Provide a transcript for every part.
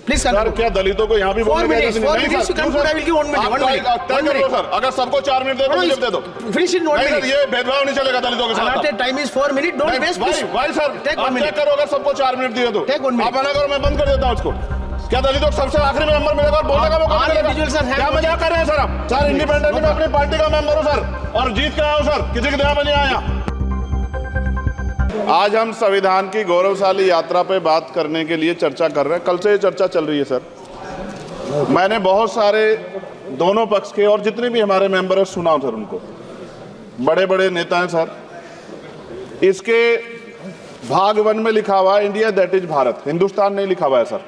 Please sir, क्या दलितों को यहाँ भी बोलने सर अगर सबको 4 मिनट दे दो, मुझे दे दो। Finish in 1 minute. ये भेदभाव नहीं चलेगा दलितों के साथ। Time is 4 minute, don't waste. भाई सर, आप चेक करो, अगर सबको 4 मिनट दिए तो आप मना करो, मैं बंद कर देता हूँ उसको। क्या दलितों को सबसे आखिरी में नंबर मिलेगा और बोलने का मौका मिलेगा? क्या मजाक कर रहे हैं सर आप? सर, इंडिपेंडेंटली मैं अपनी पार्टी का मेंबर हूँ सर, और जीत के आया हूँ सर, किसी की दया में नहीं आया। आज हम संविधान की गौरवशाली यात्रा पे बात करने के लिए चर्चा कर रहे हैं। कल से ये चर्चा चल रही है सर। मैंने बहुत सारे दोनों पक्ष के और जितने भी हमारे मेंबर हैं सुना सर, उनको बड़े बड़े नेता हैं सर। इसके भाग 1 में लिखा हुआ है India that is Bharat, Hindustan नहीं लिखा हुआ है सर।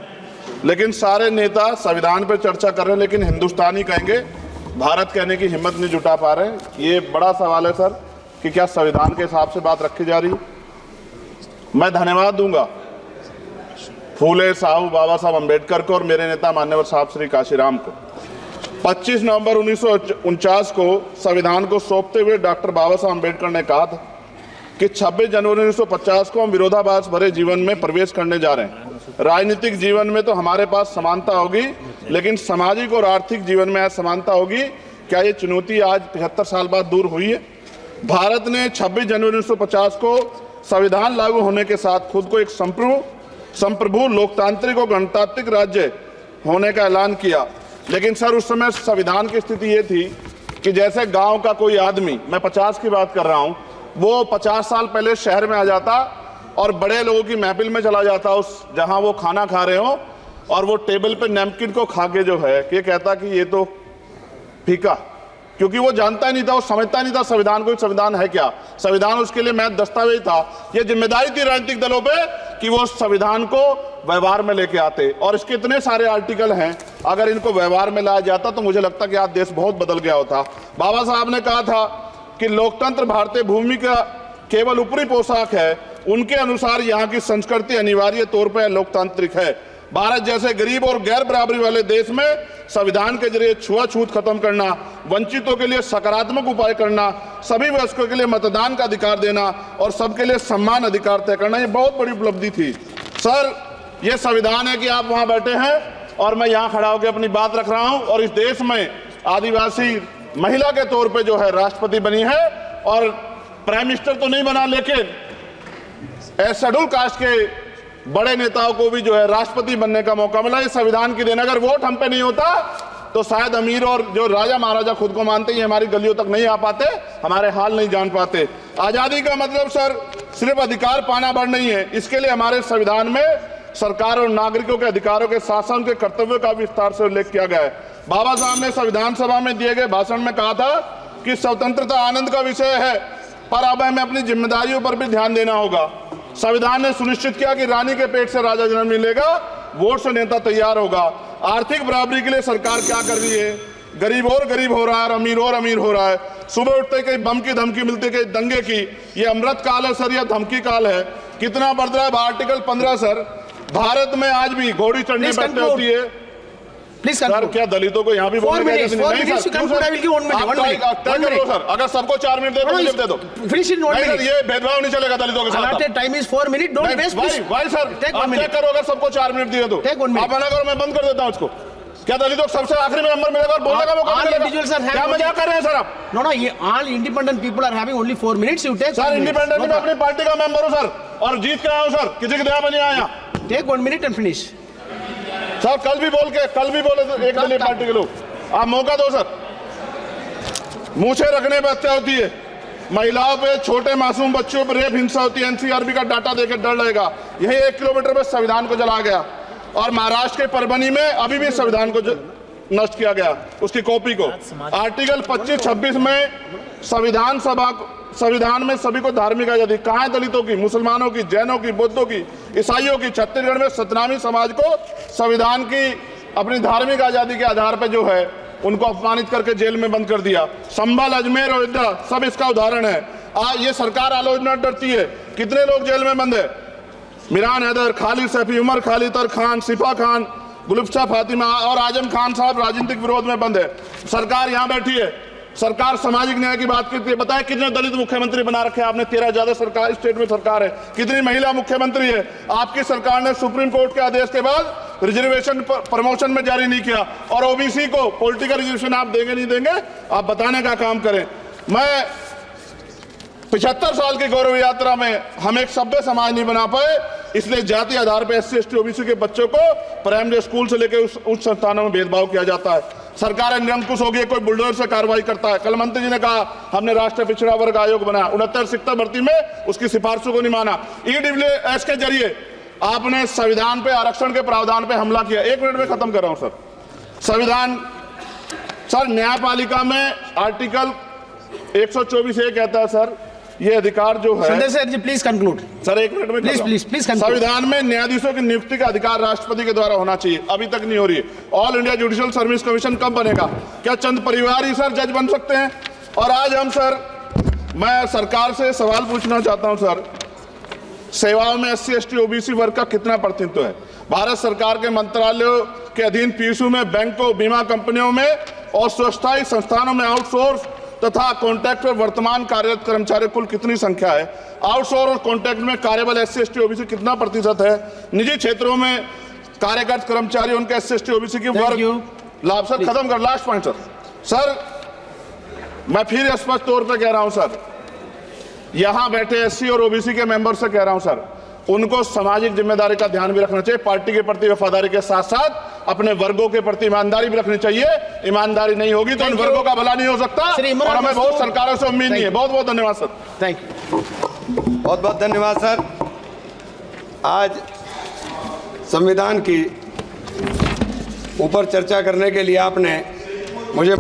लेकिन सारे नेता संविधान पर चर्चा कर रहे हैं, लेकिन हिंदुस्तानी कहेंगे, भारत कहने की हिम्मत नहीं जुटा पा रहे हैं। ये बड़ा सवाल है सर कि क्या संविधान के हिसाब से बात रखी जा रही है। मैं धन्यवाद दूंगा फूले साहब बाबा साहब अम्बेडकर को और मेरे नेता मान्यवर साहब श्री काशीराम को। 25 नवंबर 1949 को संविधान को सौंपते हुए डॉक्टर बाबा साहब अम्बेडकर ने कहा था कि 26 जनवरी 1950 को हम विरोधाभास भरे जीवन में प्रवेश करने जा रहे हैं। राजनीतिक जीवन में तो हमारे पास समानता होगी, लेकिन सामाजिक और आर्थिक जीवन में असमानता होगी। क्या ये चुनौती आज 75 साल बाद दूर हुई है? भारत ने 26 जनवरी 1950 को संविधान लागू होने के साथ खुद को एक संप्रभु लोकतांत्रिक और गणतांत्रिक राज्य होने का ऐलान किया। लेकिन सर, उस समय संविधान की स्थिति ये थी कि जैसे गांव का कोई आदमी, मैं 50 की बात कर रहा हूं, वो 50 साल पहले शहर में आ जाता और बड़े लोगों की महफिल में चला जाता, उस जहां वो खाना खा रहे हो, और वो टेबल पे नैपकिन को खा के जो है ये कहता कि ये तो फीका, क्योंकि वो जानता ही नहीं था, वो समझता नहीं था संविधान को, संविधान है क्या। संविधान उसके लिए महज दस्तावेज था। ये जिम्मेदारी थी राजनीतिक दलों पे कि वो संविधान को व्यवहार में लेके आते। और इसके इतने सारे आर्टिकल हैं, अगर इनको व्यवहार में लाया जाता तो मुझे लगता कि आज देश बहुत बदल गया होता। बाबा साहब ने कहा था कि लोकतंत्र भारतीय भूमि का केवल ऊपरी पोशाक है, उनके अनुसार यहाँ की संस्कृति अनिवार्य तौर पर लोकतांत्रिक है। भारत जैसे गरीब और गैर बराबरी वाले देश में संविधान के जरिए छुआछूत खत्म करना, वंचितों के लिए सकारात्मक उपाय करना, सभी वयस्कों के लिए मतदान का अधिकार देना और सबके लिए सम्मान अधिकार तय करना, ये बहुत बड़ी उपलब्धि थी सर। ये संविधान है कि आप वहां बैठे हैं और मैं यहाँ खड़ा होकर अपनी बात रख रहा हूं, और इस देश में आदिवासी महिला के तौर पे जो है राष्ट्रपति बनी है, और प्राइम मिनिस्टर तो नहीं बना, लेकिन शेड्यूल कास्ट के बड़े नेताओं को भी जो है राष्ट्रपति बनने का मौका मिला। इस संविधान की देन, अगर वोट हम पे नहीं होता तो शायद अमीर और जो राजा महाराजा खुद को मानते हैं हमारी गलियों तक नहीं आ पाते, हमारे हाल नहीं जान पाते। आजादी का मतलब सर सिर्फ अधिकार पाना बढ़ नहीं है, इसके लिए हमारे संविधान में सरकार और नागरिकों के अधिकारों के साथ साथ उनके कर्तव्यों का विस्तार से उल्लेख किया गया है। बाबा साहब ने संविधान सभा में दिए गए भाषण में कहा था कि स्वतंत्रता आनंद का विषय है, पर अब हमें अपनी जिम्मेदारियों पर भी ध्यान देना होगा। संविधान ने सुनिश्चित किया कि रानी के पेट से राजा जन्म नहीं लेगा, वोट से नेता तैयार होगा। आर्थिक बराबरी के लिए सरकार क्या कर रही है? गरीब और गरीब हो रहा है, अमीर और अमीर हो रहा है। सुबह उठते कहीं बम की धमकी मिलती, कहीं दंगे की। ये अमृत काल है सर या धमकी काल है? कितना बढ़ रहा है आर्टिकल 15 सर। भारत में आज भी घोड़ी चढ़ने बैठते होती है सर। क्या दलितों को यहाँ भी बोलने का सर? अगर सबको 4 मिनट दे दो, मुझे दे दो। Finish in 1 minute. ये भेदभाव नहीं चलेगा दलितों के साथ। Time is 4 minute, don't waste. भाई सर, आप चेक करो, अगर सबको 4 मिनट दिए तो आप मना करो, मैं बंद कर देता हूँ उसको। क्या दलितों को सबसे आखिरी में नंबर मिलेगा और बोलने का मौका मिलेगा? क्या मजाक कर रहे हैं सर आप? नो, ये all independent people are having only 4 minutes. You take sir, independent में अपनी पार्टी का मेंबर हूँ सर, और जीत के आया हूँ सर, किसी की दया में नहीं आया। Take 1 minute and finish sir. कल भी बोले तो एक दलीय पार्टी के लोग, आप मौका दो सर। मूछे रखने पर हत्या होती है, महिलाओं पे, छोटे मासूम बच्चों पर रेप हिंसा होती है। एनसीआरबी का डाटा देकर डर लगेगा। यही 1 किलोमीटर में संविधान को जला गया, और महाराष्ट्र के परभनी में अभी भी संविधान को नष्ट किया गया, उसकी कॉपी को। आर्टिकल 25-26 में संविधान में सभी को धार्मिक आजादी। कहाँ है दलितों की, मुसलमानों की, जैनों की, बौद्धों की, ईसाइयों की? छत्तीसगढ़ में सतनामी समाज को संविधान की अपनी धार्मिक आजादी के आधार पर जो है उनको अपमानित करके जेल में बंद कर दिया। संभल, अजमेर, अयोध्या सब इसका उदाहरण है। आज ये सरकार आलोचना डरती है। कितने लोग जेल में बंद है? मिरान हैदर, खालिद सैफी, उमर खालिद खान, सिफा खान, गुलफ्शा फातिमा और आजम खान साहब राजनीतिक विरोध में बंद है। सरकार यहाँ बैठी है, सरकार सामाजिक न्याय की बात करती है। बताए कितने दलित मुख्यमंत्री बना रखे हैं आपने? 13 ज्यादा सरकार स्टेट में सरकार है। कितनी महिला मुख्यमंत्री है? आपकी सरकार ने सुप्रीम कोर्ट के आदेश के बाद रिजर्वेशन प्रमोशन में जारी नहीं किया, और ओबीसी को पॉलिटिकल रिजर्वेशन आप देंगे नहीं देंगे, आप बताने का काम करें। मैं 75 साल की गौरव यात्रा में हम एक सभ्य समाज नहीं बना पाए, इसलिए जाति आधार पर SC ST OBC के बच्चों को प्राइमरी स्कूल से लेकर उच्च संस्थानों में भेदभाव किया जाता है। सरकार निरंकुश हो गई, कोई बुलडोजर से कार्रवाई करता है। कल मंत्री जी ने कहा हमने राष्ट्रीय पिछड़ा वर्ग आयोग बनाया, 69 शिक्षक भर्ती में उसकी सिफारिशों को नहीं माना। EWS के जरिए आपने संविधान पे आरक्षण के प्रावधान पे हमला किया। 1 मिनट में खत्म कर रहा हूं सर। संविधान सर, न्यायपालिका में आर्टिकल 124 ये कहता है सर, ये अधिकार जो है, Sanjay sir ji please conclude sir 1 minute में प्लीज संविधान में न्यायाधीशों की नियुक्ति का अधिकार राष्ट्रपति के द्वारा होना चाहिए, अभी तक नहीं हो रही है। All India judicial service commission कब बनेगा? क्या चंद परिवार ही सर जज बन सकते हैं? और आज हम सर, मैं सरकार से सवाल पूछना चाहता हूं सर, सेवाओं में SC ST OBC वर्ग का कितना प्रतिनिधित्व है? भारत सरकार के मंत्रालयों के अधीन PSU में, बैंकों, बीमा कंपनियों में और स्वस्थायी संस्थानों में आउटसोर्स तथा कॉन्ट्रैक्ट पर वर्तमान कार्यरत कर्मचारी कुल कितनी संख्या है? आउटसोर्स और कॉन्ट्रैक्ट में कार्यबल SC ST OBC कितना प्रतिशत है? निजी क्षेत्रों में कार्यरत कर्मचारी उनके SC ST OBC की वर्ग लाभ। सर खत्म कर, लास्ट पॉइंट सर। सर मैं फिर स्पष्ट तौर पर कह रहा हूं सर, यहां बैठे SC और OBC के मेंबर से कह रहा हूं सर, उनको सामाजिक जिम्मेदारी का ध्यान भी रखना चाहिए। पार्टी के प्रति वफादारी के साथ साथ अपने वर्गों के प्रति ईमानदारी भी रखनी चाहिए। ईमानदारी नहीं होगी तो इन वर्गों का भला नहीं हो सकता, और हमें बहुत सरकारों से उम्मीद नहीं है। बहुत बहुत धन्यवाद सर। थैंक यू, बहुत बहुत धन्यवाद सर। आज संविधान की ऊपर चर्चा करने के लिए आपने मुझे